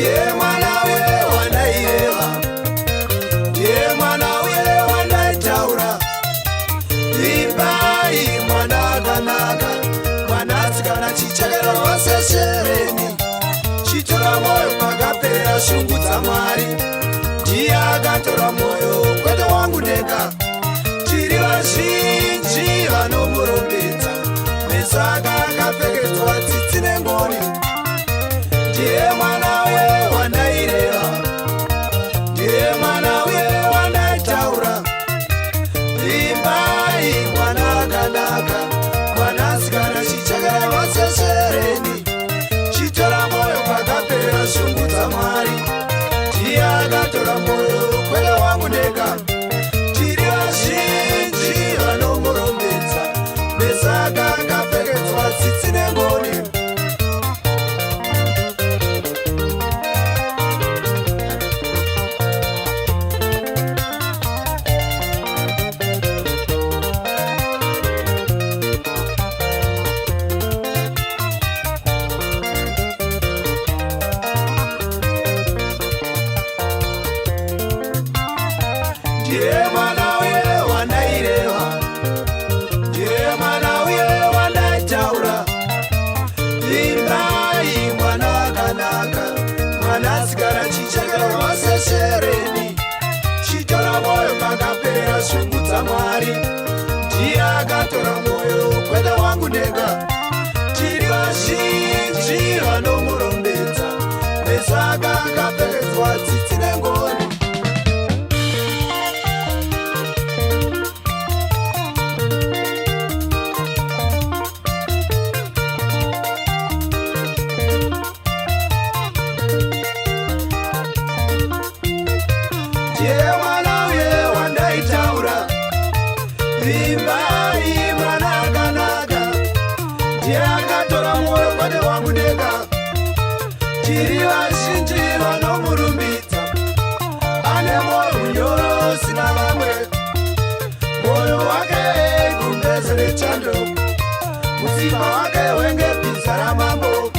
ndiye mwana uye wandaireva, ndiye mwana uye wandaitaura. Vimbai mwana akanaka, mwanasikana chichekera waseshereni, chitora moyo pakapera shungu dzaMwari. Ndiye akatora moyo kwete wangu nega, tiri vazhinji vanomurumbidza, meso ake akapfekedzwa tsitsi nengoni. Ndiye mwana uye wandaireva, ndiye mwana uye wandaitaura. Vimbai mwana akanaka, mwanasikana chichekera vaseshereni, chitora moyo pakapera shungu dzaMwari. Ndiye akatora moyo kwete wangu nega, tiri vazhinji vanomurumbidza, meso ake akapfekedzwa tsitsi nengoni. Ndiye mwana uye wandaireva, ndiye mwana uye wandaitaura. Vimbai mwana akanaka, mwanasikana chichekera vaseshereni, chitora moyo pakapera shungu dzaMwari. Ndiye akatora moyo kwete wangu nega, tiri vazhinji vanomurumbidza, meso ake akapfekedzwa tsitsi nengoni. Ndiye mwana uye wandaitaura. Vimbai mwana akanaka, ndiye akatora moyo kwete wangu nega, tiri vazhinji vanomurumbidza. Ane moyo munyoro usina vamwe, moyo wake gumbeze rechando, mutsipa wake wenge bhiza ramambo.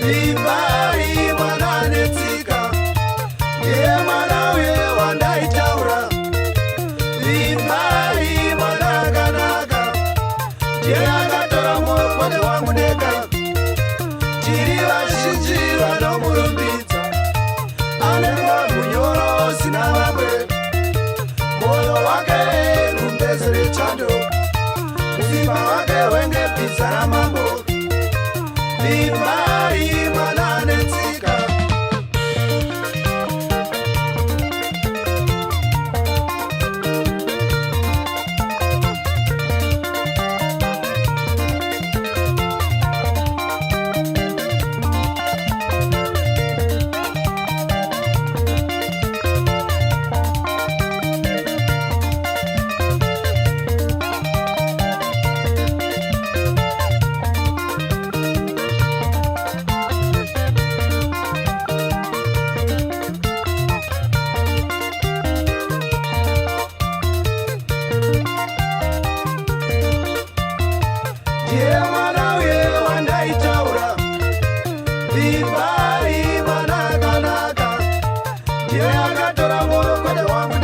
Vimbai mwana anetsika, ndiye mwana uye wandaitaura. Vimbai mwana akanaka, ndiye akatora moyo kwete wangu nega, tiri vazhinji vanomurumbidza. Ane moyo munyoro usina vamwe, moyo wake gumbeze rechando, mutsipa wake wenge bhiza ramambo. Vimbai mwana anetsika. Ndiye mwana uye wandaitaura. Vimbai mwana akanaka, ndiye akatora moyo kwete wangu